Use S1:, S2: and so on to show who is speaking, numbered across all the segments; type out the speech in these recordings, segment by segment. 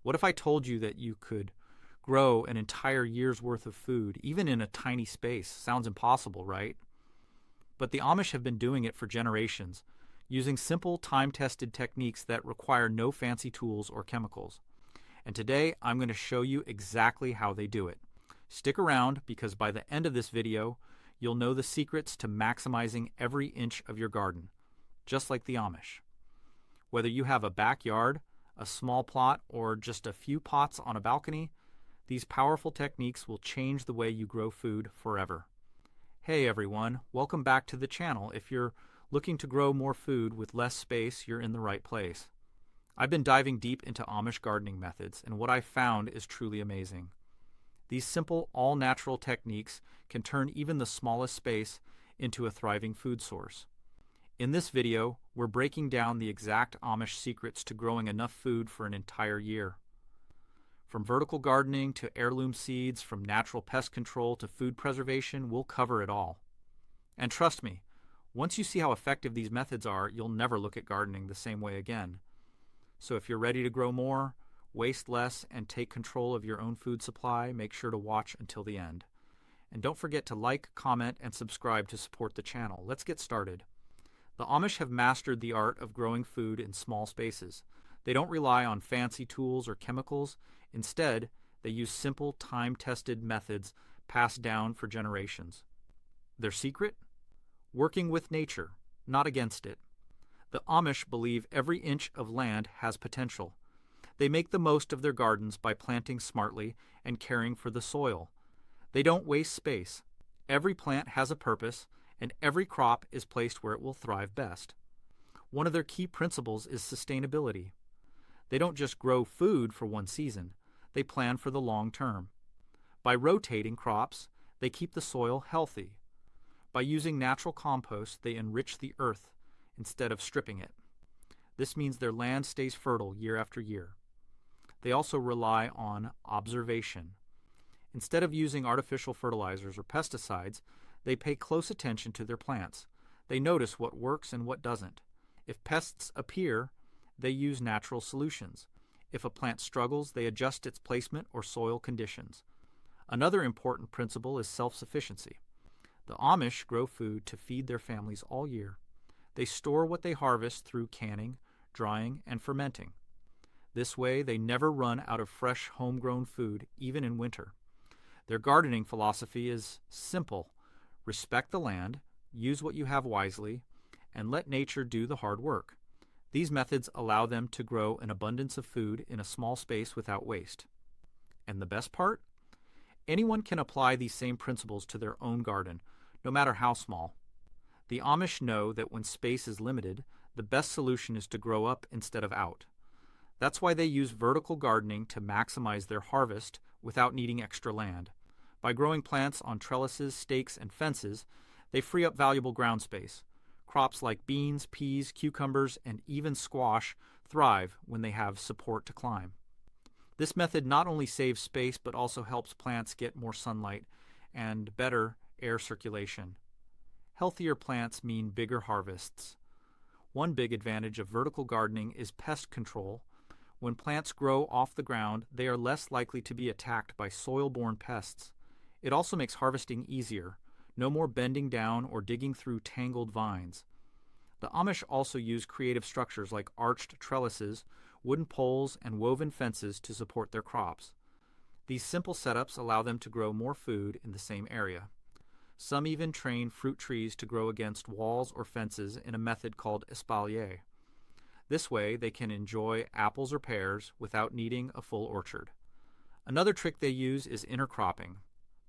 S1: What if I told you that you could grow an entire year's worth of food, even in a tiny space? Sounds impossible, right? But the Amish have been doing it for generations, using simple, time-tested techniques that require no fancy tools or chemicals. And today, I'm going to show you exactly how they do it. Stick around, because by the end of this video, you'll know the secrets to maximizing every inch of your garden, just like the Amish. Whether you have a backyard, a small plot, or just a few pots on a balcony, these powerful techniques will change the way you grow food forever. Hey everyone, welcome back to the channel. If you're looking to grow more food with less space, you're in the right place. I've been diving deep into Amish gardening methods, and what I've found is truly amazing. These simple, all-natural techniques can turn even the smallest space into a thriving food source. In this video, we're breaking down the exact Amish secrets to growing enough food for an entire year. From vertical gardening to heirloom seeds, from natural pest control to food preservation, we'll cover it all. And trust me, once you see how effective these methods are, you'll never look at gardening the same way again. So if you're ready to grow more, waste less, and take control of your own food supply, make sure to watch until the end. And don't forget to like, comment, and subscribe to support the channel. Let's get started. The Amish have mastered the art of growing food in small spaces. They don't rely on fancy tools or chemicals. Instead, they use simple, time-tested methods passed down for generations. Their secret? Working with nature, not against it. The Amish believe every inch of land has potential. They make the most of their gardens by planting smartly and caring for the soil. They don't waste space. Every plant has a purpose, and every crop is placed where it will thrive best. One of their key principles is sustainability. They don't just grow food for one season. They plan for the long term. By rotating crops, they keep the soil healthy. By using natural compost, they enrich the earth instead of stripping it. This means their land stays fertile year after year. They also rely on observation. Instead of using artificial fertilizers or pesticides, they pay close attention to their plants. They notice what works and what doesn't. If pests appear, they use natural solutions. If a plant struggles, they adjust its placement or soil conditions. Another important principle is self-sufficiency. The Amish grow food to feed their families all year. They store what they harvest through canning, drying, and fermenting. This way, they never run out of fresh, homegrown food, even in winter. Their gardening philosophy is simple. Respect the land, use what you have wisely, and let nature do the hard work. These methods allow them to grow an abundance of food in a small space without waste. And the best part? Anyone can apply these same principles to their own garden, no matter how small. The Amish know that when space is limited, the best solution is to grow up instead of out. That's why they use vertical gardening to maximize their harvest without needing extra land. By growing plants on trellises, stakes, and fences, they free up valuable ground space. Crops like beans, peas, cucumbers, and even squash thrive when they have support to climb. This method not only saves space but also helps plants get more sunlight and better air circulation. Healthier plants mean bigger harvests. One big advantage of vertical gardening is pest control. When plants grow off the ground, they are less likely to be attacked by soil-borne pests. It also makes harvesting easier. No more bending down or digging through tangled vines. The Amish also use creative structures like arched trellises, wooden poles, and woven fences to support their crops. These simple setups allow them to grow more food in the same area. Some even train fruit trees to grow against walls or fences in a method called espalier. This way, they can enjoy apples or pears without needing a full orchard. Another trick they use is intercropping,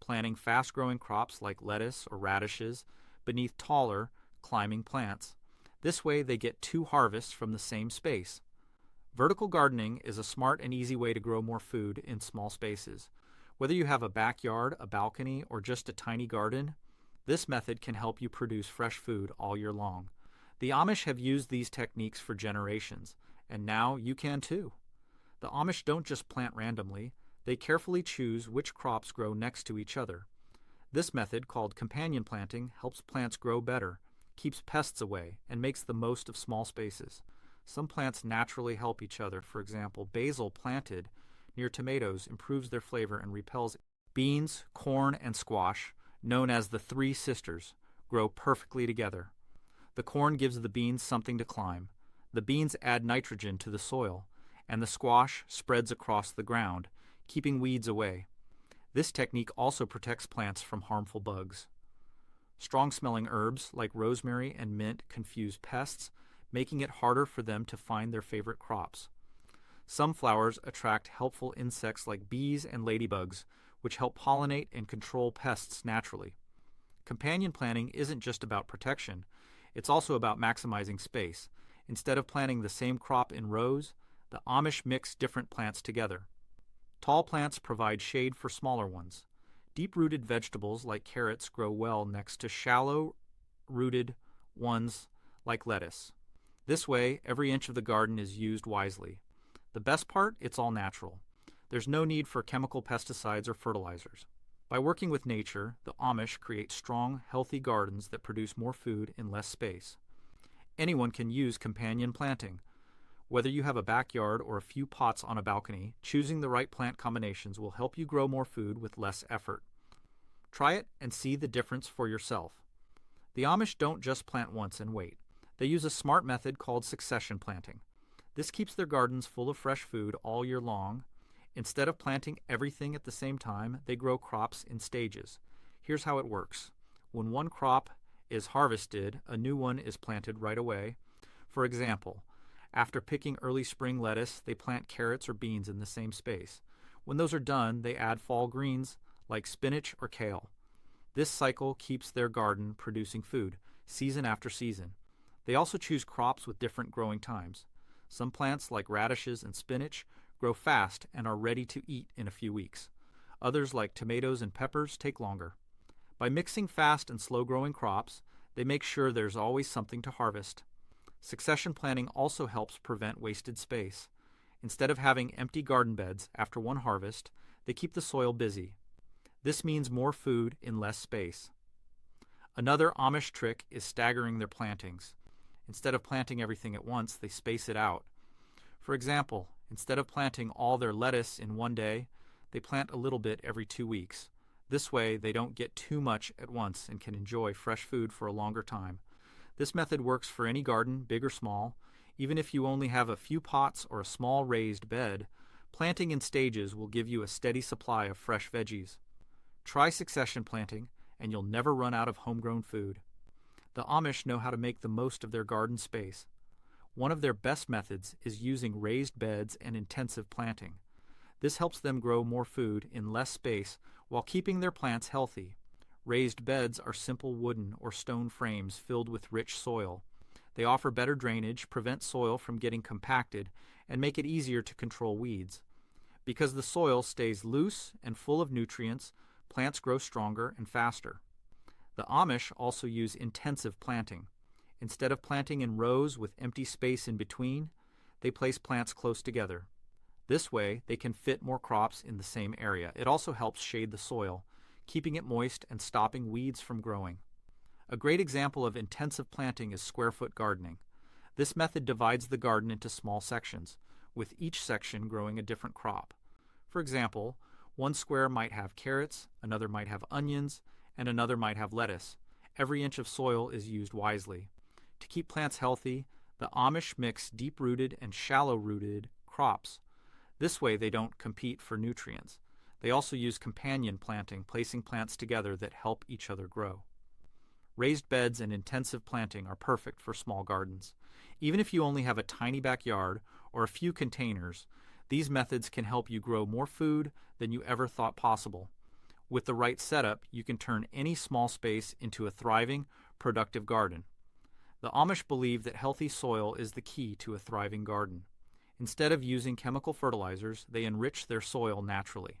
S1: planting fast-growing crops like lettuce or radishes beneath taller, climbing plants. This way, they get two harvests from the same space. Vertical gardening is a smart and easy way to grow more food in small spaces. Whether you have a backyard, a balcony, or just a tiny garden, this method can help you produce fresh food all year long. The Amish have used these techniques for generations, and now you can too. The Amish don't just plant randomly. They carefully choose which crops grow next to each other. This method, called companion planting, helps plants grow better, keeps pests away, and makes the most of small spaces. Some plants naturally help each other. For example, basil planted near tomatoes improves their flavor and repels. Beans, corn, and squash, known as the three sisters, grow perfectly together. The corn gives the beans something to climb. The beans add nitrogen to the soil, and the squash spreads across the ground, keeping weeds away. This technique also protects plants from harmful bugs. Strong-smelling herbs like rosemary and mint confuse pests, making it harder for them to find their favorite crops. Some flowers attract helpful insects like bees and ladybugs, which help pollinate and control pests naturally. Companion planting isn't just about protection, it's also about maximizing space. Instead of planting the same crop in rows, the Amish mix different plants together. Tall plants provide shade for smaller ones. Deep-rooted vegetables like carrots grow well next to shallow-rooted ones like lettuce. This way, every inch of the garden is used wisely. The best part, it's all natural. There's no need for chemical pesticides or fertilizers. By working with nature, the Amish create strong, healthy gardens that produce more food in less space. Anyone can use companion planting. Whether you have a backyard or a few pots on a balcony, choosing the right plant combinations will help you grow more food with less effort. Try it and see the difference for yourself. The Amish don't just plant once and wait. They use a smart method called succession planting. This keeps their gardens full of fresh food all year long. Instead of planting everything at the same time, they grow crops in stages. Here's how it works. When one crop is harvested, a new one is planted right away. For example, after picking early spring lettuce, they plant carrots or beans in the same space. When those are done, they add fall greens like spinach or kale. This cycle keeps their garden producing food, season after season. They also choose crops with different growing times. Some plants, like radishes and spinach, grow fast and are ready to eat in a few weeks. Others, like tomatoes and peppers, take longer. By mixing fast and slow-growing crops, they make sure there's always something to harvest. Succession planting also helps prevent wasted space. Instead of having empty garden beds after one harvest, they keep the soil busy. This means more food in less space. Another Amish trick is staggering their plantings. Instead of planting everything at once, they space it out. For example, instead of planting all their lettuce in one day, they plant a little bit every 2 weeks. This way, they don't get too much at once and can enjoy fresh food for a longer time. This method works for any garden, big or small. Even if you only have a few pots or a small raised bed, planting in stages will give you a steady supply of fresh veggies. Try succession planting, and you'll never run out of homegrown food. The Amish know how to make the most of their garden space. One of their best methods is using raised beds and intensive planting. This helps them grow more food in less space while keeping their plants healthy. Raised beds are simple wooden or stone frames filled with rich soil. They offer better drainage, prevent soil from getting compacted, and make it easier to control weeds. Because the soil stays loose and full of nutrients, plants grow stronger and faster. The Amish also use intensive planting. Instead of planting in rows with empty space in between, they place plants close together. This way, they can fit more crops in the same area. It also helps shade the soil, keeping it moist and stopping weeds from growing. A great example of intensive planting is square-foot gardening. This method divides the garden into small sections, with each section growing a different crop. For example, one square might have carrots, another might have onions, and another might have lettuce. Every inch of soil is used wisely. To keep plants healthy, the Amish mix deep-rooted and shallow-rooted crops. This way they don't compete for nutrients. They also use companion planting, placing plants together that help each other grow. Raised beds and intensive planting are perfect for small gardens. Even if you only have a tiny backyard or a few containers, these methods can help you grow more food than you ever thought possible. With the right setup, you can turn any small space into a thriving, productive garden. The Amish believe that healthy soil is the key to a thriving garden. Instead of using chemical fertilizers, they enrich their soil naturally.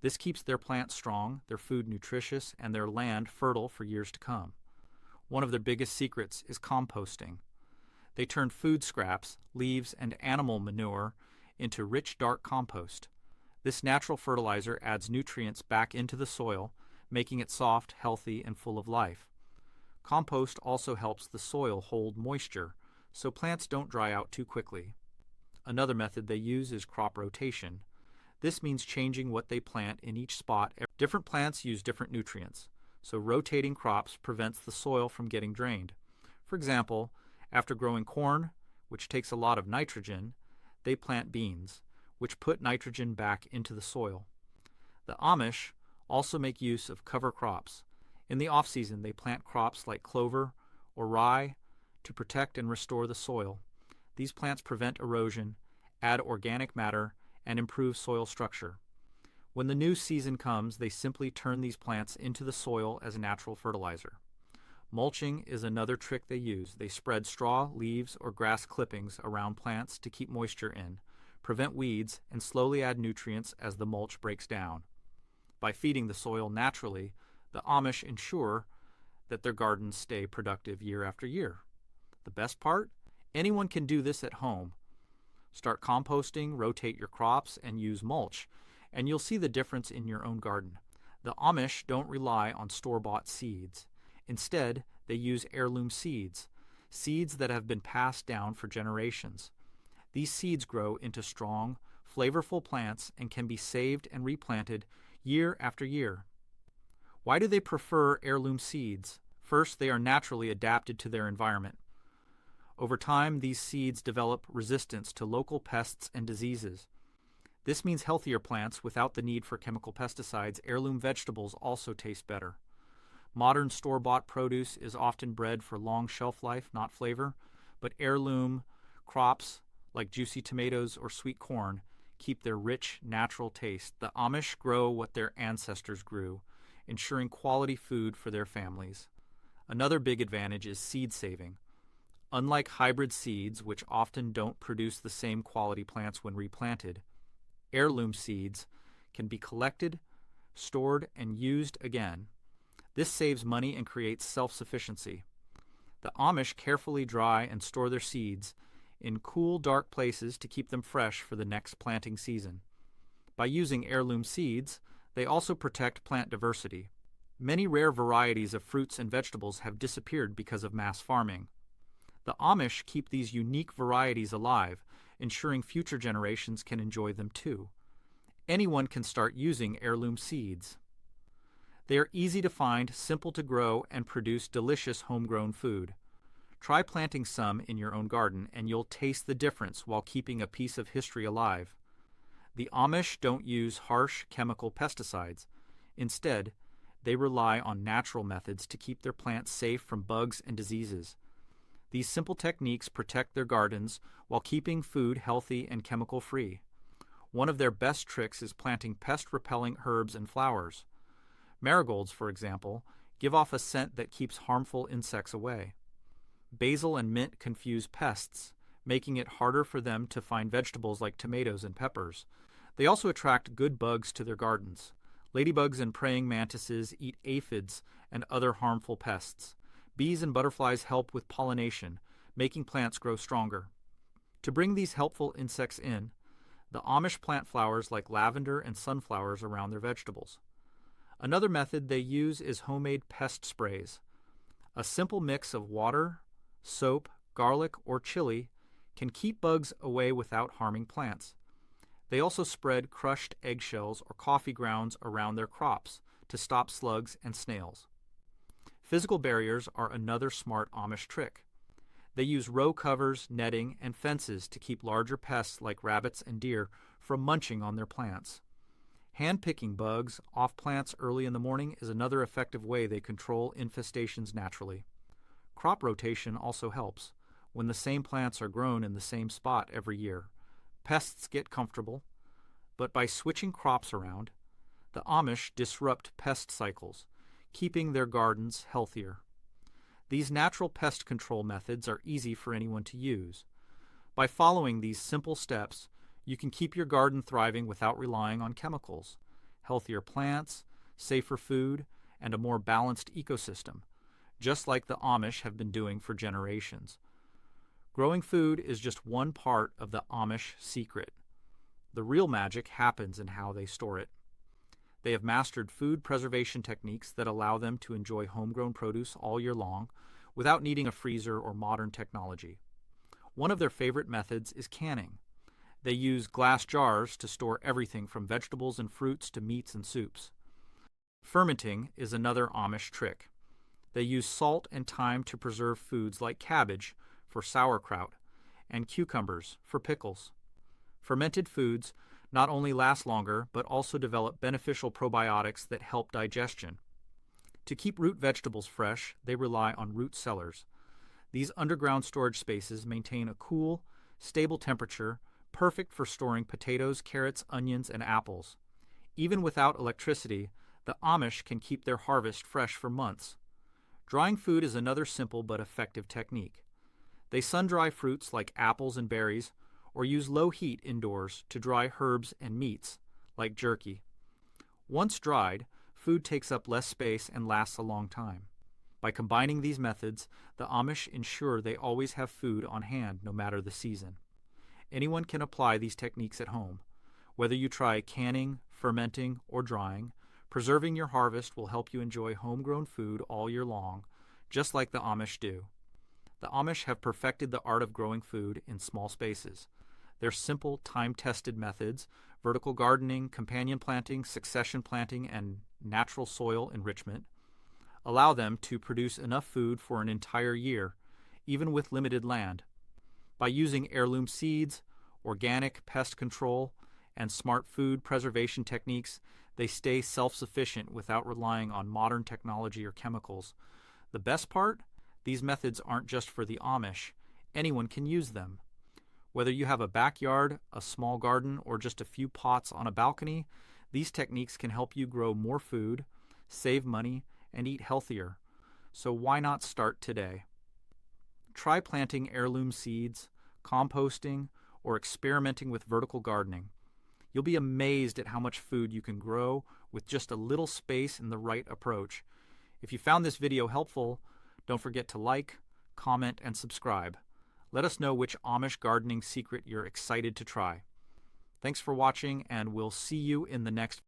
S1: This keeps their plants strong, their food nutritious, and their land fertile for years to come. One of their biggest secrets is composting. They turn food scraps, leaves, and animal manure into rich, dark compost. This natural fertilizer adds nutrients back into the soil, making it soft, healthy, and full of life. Compost also helps the soil hold moisture, so plants don't dry out too quickly. Another method they use is crop rotation. This means changing what they plant in each spot. Different plants use different nutrients, so rotating crops prevents the soil from getting drained. For example, after growing corn, which takes a lot of nitrogen, they plant beans, which put nitrogen back into the soil. The Amish also make use of cover crops. In the off-season, they plant crops like clover or rye to protect and restore the soil. These plants prevent erosion, add organic matter, and improve soil structure. When the new season comes, they simply turn these plants into the soil as natural fertilizer. Mulching is another trick they use. They spread straw, leaves, or grass clippings around plants to keep moisture in, prevent weeds, and slowly add nutrients as the mulch breaks down. By feeding the soil naturally, the Amish ensure that their gardens stay productive year after year. The best part? Anyone can do this at home. Start composting, rotate your crops, and use mulch, and you'll see the difference in your own garden. The Amish don't rely on store-bought seeds. Instead, they use heirloom seeds, seeds that have been passed down for generations. These seeds grow into strong, flavorful plants and can be saved and replanted year after year. Why do they prefer heirloom seeds? First, they are naturally adapted to their environment. Over time, these seeds develop resistance to local pests and diseases. This means healthier plants without the need for chemical pesticides. Heirloom vegetables also taste better. Modern store-bought produce is often bred for long shelf life, not flavor, but heirloom crops like juicy tomatoes or sweet corn keep their rich, natural taste. The Amish grow what their ancestors grew, ensuring quality food for their families. Another big advantage is seed saving. Unlike hybrid seeds, which often don't produce the same quality plants when replanted, heirloom seeds can be collected, stored, and used again. This saves money and creates self-sufficiency. The Amish carefully dry and store their seeds in cool, dark places to keep them fresh for the next planting season. By using heirloom seeds, they also protect plant diversity. Many rare varieties of fruits and vegetables have disappeared because of mass farming. The Amish keep these unique varieties alive, ensuring future generations can enjoy them too. Anyone can start using heirloom seeds. They are easy to find, simple to grow, and produce delicious homegrown food. Try planting some in your own garden, and you'll taste the difference while keeping a piece of history alive. The Amish don't use harsh chemical pesticides. Instead, they rely on natural methods to keep their plants safe from bugs and diseases. These simple techniques protect their gardens while keeping food healthy and chemical-free. One of their best tricks is planting pest-repelling herbs and flowers. Marigolds, for example, give off a scent that keeps harmful insects away. Basil and mint confuse pests, making it harder for them to find vegetables like tomatoes and peppers. They also attract good bugs to their gardens. Ladybugs and praying mantises eat aphids and other harmful pests. Bees and butterflies help with pollination, making plants grow stronger. To bring these helpful insects in, the Amish plant flowers like lavender and sunflowers around their vegetables. Another method they use is homemade pest sprays. A simple mix of water, soap, garlic, or chili can keep bugs away without harming plants. They also spread crushed eggshells or coffee grounds around their crops to stop slugs and snails. Physical barriers are another smart Amish trick. They use row covers, netting, and fences to keep larger pests like rabbits and deer from munching on their plants. Hand-picking bugs off plants early in the morning is another effective way they control infestations naturally. Crop rotation also helps. When the same plants are grown in the same spot every year, pests get comfortable, but by switching crops around, the Amish disrupt pest cycles, keeping their gardens healthier. These natural pest control methods are easy for anyone to use. By following these simple steps, you can keep your garden thriving without relying on chemicals. Healthier plants, safer food, and a more balanced ecosystem, just like the Amish have been doing for generations. Growing food is just one part of the Amish secret. The real magic happens in how they store it. They have mastered food preservation techniques that allow them to enjoy homegrown produce all year long without needing a freezer or modern technology. One of their favorite methods is canning. They use glass jars to store everything from vegetables and fruits to meats and soups. Fermenting is another Amish trick. They use salt and thyme to preserve foods like cabbage for sauerkraut and cucumbers for pickles. Fermented foods not only last longer, but also develop beneficial probiotics that help digestion. To keep root vegetables fresh, they rely on root cellars. These underground storage spaces maintain a cool, stable temperature, perfect for storing potatoes, carrots, onions, and apples. Even without electricity, the Amish can keep their harvest fresh for months. Drying food is another simple but effective technique. They sun-dry fruits like apples and berries, or use low heat indoors to dry herbs and meats, like jerky. Once dried, food takes up less space and lasts a long time. By combining these methods, the Amish ensure they always have food on hand no matter the season. Anyone can apply these techniques at home. Whether you try canning, fermenting, or drying, preserving your harvest will help you enjoy homegrown food all year long, just like the Amish do. The Amish have perfected the art of growing food in small spaces. Their simple, time-tested methods, vertical gardening, companion planting, succession planting, and natural soil enrichment, allow them to produce enough food for an entire year, even with limited land. By using heirloom seeds, organic pest control, and smart food preservation techniques, they stay self-sufficient without relying on modern technology or chemicals. The best part? These methods aren't just for the Amish. Anyone can use them. Whether you have a backyard, a small garden, or just a few pots on a balcony, these techniques can help you grow more food, save money, and eat healthier. So why not start today? Try planting heirloom seeds, composting, or experimenting with vertical gardening. You'll be amazed at how much food you can grow with just a little space and the right approach. If you found this video helpful, don't forget to like, comment, and subscribe. Let us know which Amish gardening secret you're excited to try. Thanks for watching, and we'll see you in the next